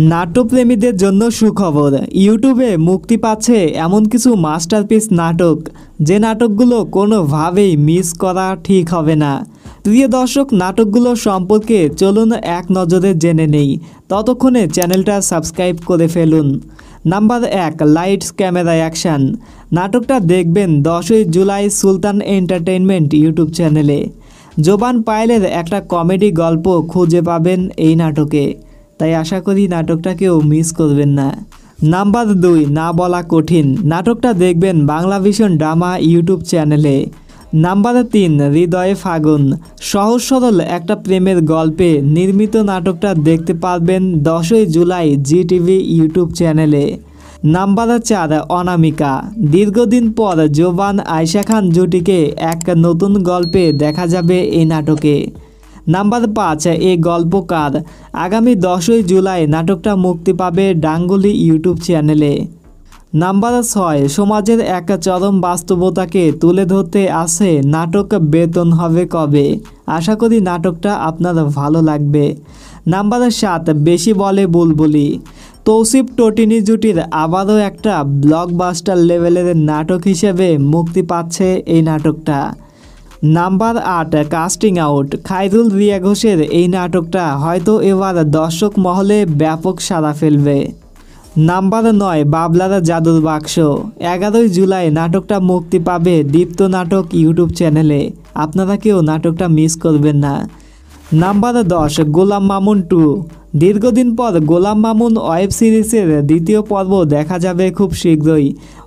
নাট্যপ্রেমীদের জন্য সুখবর, ইউটিউবে মুক্তি পাচ্ছে এমন কিছু মাস্টারপিস নাটক, যে নাটকগুলো কোনোভাবেই মিস করা ঠিক হবে না। প্রিয় দর্শক, নাটকগুলো সম্পর্কে চলুন এক নজরে জেনে নেই। ততক্ষণে চ্যানেলটা সাবস্ক্রাইব করে ফেলুন। Number 1, lights camera action. নাটকটা দেখবেন 10ই জুলাই সুলতান এন্টারটেইনমেন্ট ইউটিউব চ্যানেলে। জোবান পায়েলের একটা কমেডি গল্প খুঁজে পাবেন এই নাটকে, তাই আশা করি নাটকটা কেউ মিস করবেন না। নাম্বার 2, না বলা কঠিন। নাটকটা দেখবেন বাংলা ভিশন ড্রামা ইউটিউব চ্যানেলে। নাম্বার 3, হৃদয়ে ফাগুন। সহজ সরল একটা প্রেমের গল্পে নির্মিত নাটকটা দেখতে পারবেন 10ই জুলাই জিটিভি ইউটিউব চ্যানেলে। নাম্বার 4, অনামিকা। দীর্ঘদিন পর জোবান আয়েশা খান জুটিকে এক নতুন গল্পে দেখা যাবে এই নাটকে। নাম্বার 5, এ গল্পকার। আগামী 10ই জুলাই নাটকটা মুক্তি পাবে ডাঙ্গুলি ইউটিউব চ্যানেলে। নাম্বার 6, সমাজের এক চরম বাস্তবতাকে তুলে ধরতে আসে নাটক বেতন হবে কবে। আশা করি নাটকটা আপনার ভালো লাগবে। নাম্বার 7, বেশি বলে বুলবুলি। তৌসিফ টোটিনি জুটির আবারও একটা ব্লকবাস্টার লেভেলের নাটক হিসেবে মুক্তি পাচ্ছে এই নাটকটা। Number 8, casting out. Khairul Riya ঘোষের এই নাটকটা হয়তো এবার দর্শক মহলে ব্যাপক সাড়া ফেলবে। নাম্বার 9, বাবলার জাদুর বাক্স। 11ই জুলাই নাটকটা মুক্তি পাবে দীপ্ত নাটক ইউটিউব চ্যানেলে। আপনারা কেউ নাটকটা মিস করবেন না। নাম্বার 10, গোলাম মামুন 2। দীর্ঘদিন পর গোলাম মামুন ওয়েব সিরিজের দ্বিতীয় পর্ব দেখা যাবে খুব শীঘ্রই।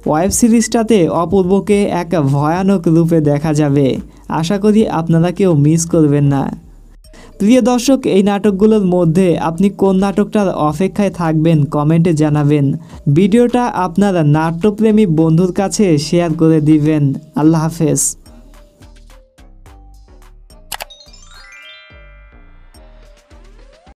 ওয়েব সিরিজটাতে অপূর্বকে এক ভয়ানক রূপে দেখা যাবে। আশা করি আপনারা কেউ মিস করবেন না। প্রিয় দর্শক, এই নাটকগুলোর মধ্যে আপনি কোন নাটকটার অপেক্ষায় থাকবেন কমেন্টে জানাবেন। ভিডিওটা আপনার নাট্যপ্রেমী বন্ধুর কাছে শেয়ার করে দিবেন। আল্লাহ হাফেজ।